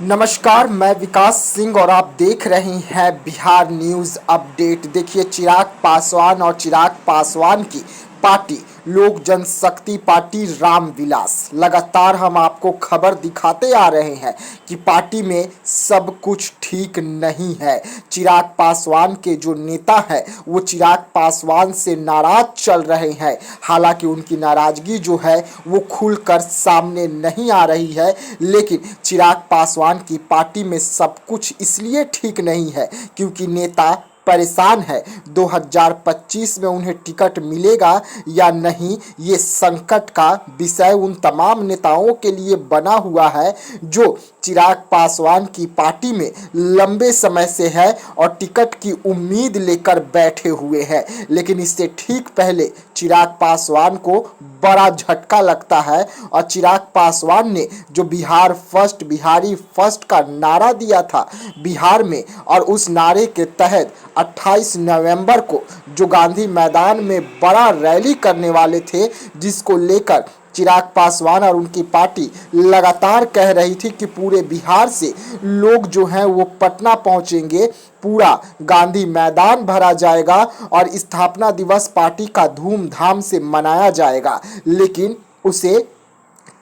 नमस्कार, मैं विकास सिंह और आप देख रहे हैं बिहार न्यूज़ अपडेट। देखिए, चिराग पासवान और चिराग पासवान की पार्टी लोक जनशक्ति पार्टी रामविलास, लगातार हम आपको खबर दिखाते आ रहे हैं कि पार्टी में सब कुछ ठीक नहीं है। चिराग पासवान के जो नेता हैं वो चिराग पासवान से नाराज चल रहे हैं। हालांकि उनकी नाराजगी जो है वो खुलकर सामने नहीं आ रही है, लेकिन चिराग पासवान की पार्टी में सब कुछ इसलिए ठीक नहीं है क्योंकि नेता परेशान है। 2025 में उन्हें टिकट मिलेगा या नहीं, ये संकट का विषय उन तमाम नेताओं के लिए बना हुआ है जो चिराग पासवान की पार्टी में लंबे समय से है और टिकट की उम्मीद लेकर बैठे हुए हैं। लेकिन इससे ठीक पहले चिराग पासवान को बड़ा झटका लगता है और चिराग पासवान ने जो बिहार फर्स्ट, बिहारी फर्स्ट का नारा दिया था बिहार में, और उस नारे के तहत 28 नवंबर को जो गांधी मैदान में बड़ा रैली करने वाले थे, जिसको लेकर चिराग पासवान और उनकी पार्टी लगातार कह रही थी कि पूरे बिहार से लोग जो हैं वो पटना पहुंचेंगे, पूरा गांधी मैदान भरा जाएगा और स्थापना दिवस पार्टी का धूमधाम से मनाया जाएगा। लेकिन उसे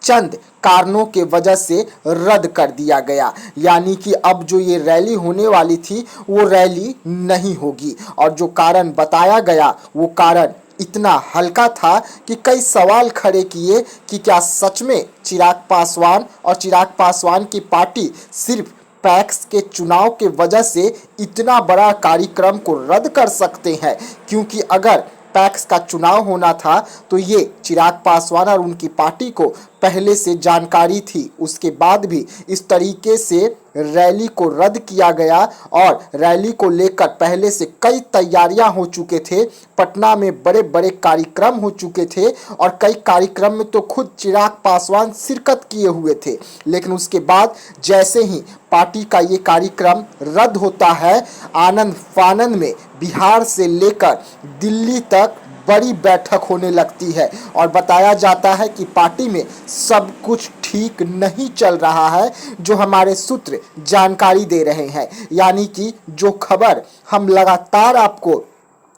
चंद कारणों के वजह से रद्द कर दिया गया। यानी कि अब जो ये रैली होने वाली थी वो रैली नहीं होगी। और जो कारण बताया गया वो कारण इतना हल्का था कि कई सवाल खड़े किए कि क्या सच में चिराग पासवान और चिराग पासवान की पार्टी सिर्फ पैक्स के चुनाव के वजह से इतना बड़ा कार्यक्रम को रद्द कर सकते हैं। क्योंकि अगर पैक्स का चुनाव होना था तो ये चिराग पासवान और उनकी पार्टी को पहले से जानकारी थी, उसके बाद भी इस तरीके से रैली को रद्द किया गया और रैली को लेकर पहले से कई तैयारियां हो चुके थे। पटना में बड़े बड़े कार्यक्रम हो चुके थे और कई कार्यक्रम में तो खुद चिराग पासवान शिरकत किए हुए थे। लेकिन उसके बाद जैसे ही पार्टी का ये कार्यक्रम रद्द होता है, आनंद फानंद में बिहार से लेकर दिल्ली तक बड़ी बैठक होने लगती है और बताया जाता है कि पार्टी में सब कुछ ठीक नहीं चल रहा है, जो हमारे सूत्र जानकारी दे रहे हैं। यानी कि जो खबर हम लगातार आपको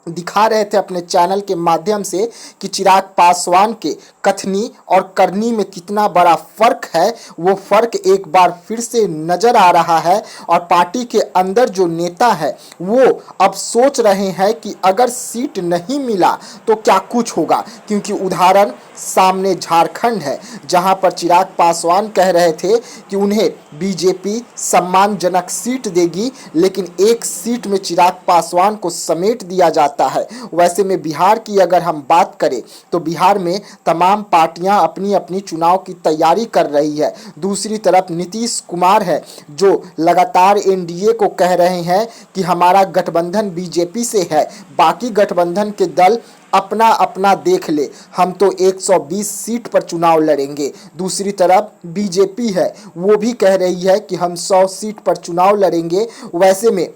दिखा रहे थे अपने चैनल के माध्यम से कि चिराग पासवान के कथनी और करनी में कितना बड़ा फर्क है, वो फर्क एक बार फिर से नजर आ रहा है। और पार्टी के अंदर जो नेता है वो अब सोच रहे हैं कि अगर सीट नहीं मिला तो क्या कुछ होगा। क्योंकि उदाहरण सामने झारखंड है, जहां पर चिराग पासवान कह रहे थे कि उन्हें बीजेपी सम्मानजनक सीट देगी, लेकिन एक सीट में चिराग पासवान को समेट दिया जाता है। वैसे में बिहार की अगर हम बात करें तो बिहार में तमाम पार्टियां अपनी अपनी चुनाव की तैयारी कर रही है। दूसरी तरफ नीतीश कुमार है जो लगातार एनडीए को कह रहे हैं कि हमारा गठबंधन बीजेपी से है, बाकी गठबंधन के दल अपना अपना देख ले, हम तो 120 सीट पर चुनाव लड़ेंगे। दूसरी तरफ बीजेपी है, वो भी कह रही है कि हम 100 सीट पर चुनाव लड़ेंगे। वैसे में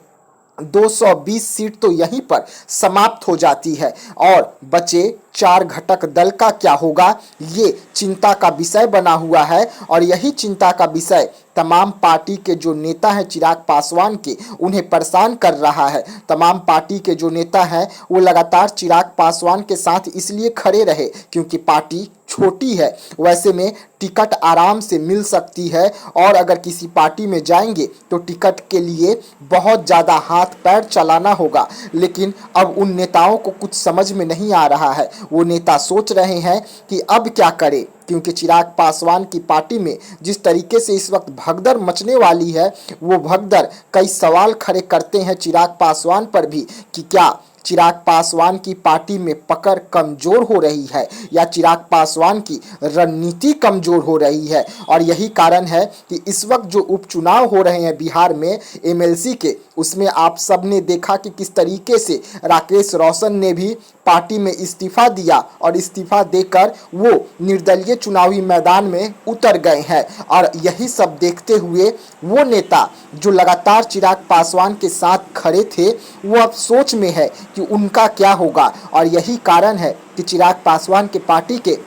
220 सीट तो यहीं पर समाप्त हो जाती है और बचे 4 घटक दल का क्या होगा, ये चिंता का विषय बना हुआ है। और यही चिंता का विषय तमाम पार्टी के जो नेता हैं चिराग पासवान के, उन्हें परेशान कर रहा है। तमाम पार्टी के जो नेता हैं वो लगातार चिराग पासवान के साथ इसलिए खड़े रहे क्योंकि पार्टी छोटी है। वैसे में टिकट आराम से मिल सकती है और अगर किसी पार्टी में जाएंगे तो टिकट के लिए बहुत ज़्यादा हाथ पैर चलाना होगा। लेकिन अब उन नेताओं को कुछ समझ में नहीं आ रहा है। वो नेता सोच रहे हैं कि अब क्या करें, क्योंकि चिराग पासवान की पार्टी में जिस तरीके से इस वक्त भगदड़ मचने वाली है, वो भगदड़ कई सवाल खड़े करते हैं चिराग पासवान पर भी कि क्या चिराग पासवान की पार्टी में पकड़ कमजोर हो रही है या चिराग पासवान की रणनीति कमजोर हो रही है। और यही कारण है कि इस वक्त जो उपचुनाव हो रहे हैं बिहार में एमएलसी के, उसमें आप सब ने देखा कि किस तरीके से राकेश रोशन ने भी पार्टी में इस्तीफा दिया और इस्तीफा देकर वो निर्दलीय चुनावी मैदान में उतर गए हैं। और यही सब देखते हुए वो नेता जो लगातार चिराग पासवान के साथ खड़े थे, वो अब सोच में है कि उनका क्या होगा। और यही कारण है कि चिराग पासवान के पार्टी के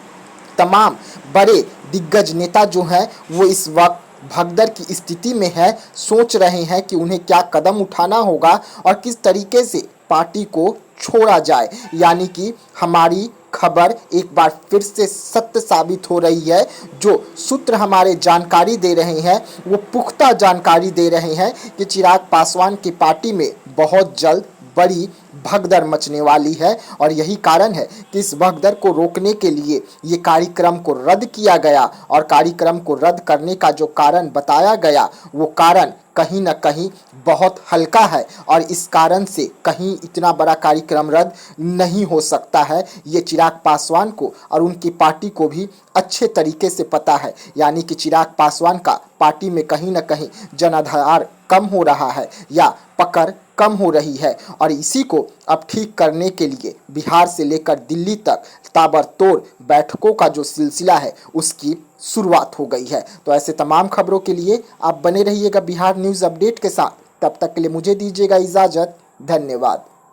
तमाम बड़े दिग्गज नेता जो हैं वो इस वक्त भगदड़ की स्थिति में है, सोच रहे हैं कि उन्हें क्या कदम उठाना होगा और किस तरीके से पार्टी को छोड़ा जाए। यानी कि हमारी खबर एक बार फिर से सत्य साबित हो रही है। जो सूत्र हमारे जानकारी दे रहे हैं वो पुख्ता जानकारी दे रहे हैं कि चिराग पासवान की पार्टी में बहुत जल्द बड़ी भगदड़ मचने वाली है और यही कारण है कि इस भगदड़ को रोकने के लिए ये कार्यक्रम को रद्द किया गया। और कार्यक्रम को रद्द करने का जो कारण बताया गया वो कारण कहीं ना कहीं बहुत हल्का है और इस कारण से कहीं इतना बड़ा कार्यक्रम रद्द नहीं हो सकता है। ये चिराग पासवान को और उनकी पार्टी को भी अच्छे तरीके से पता है। यानी कि चिराग पासवान का पार्टी में कहीं ना कहीं जनाधार कम हो रहा है या पकड़ कम हो रही है और इसी को अब ठीक करने के लिए बिहार से लेकर दिल्ली तक ताबड़तोड़ बैठकों का जो सिलसिला है उसकी शुरुआत हो गई है। तो ऐसे तमाम खबरों के लिए आप बने रहिएगा बिहार न्यूज़ अपडेट के साथ। तब तक के लिए मुझे दीजिएगा इजाज़त। धन्यवाद।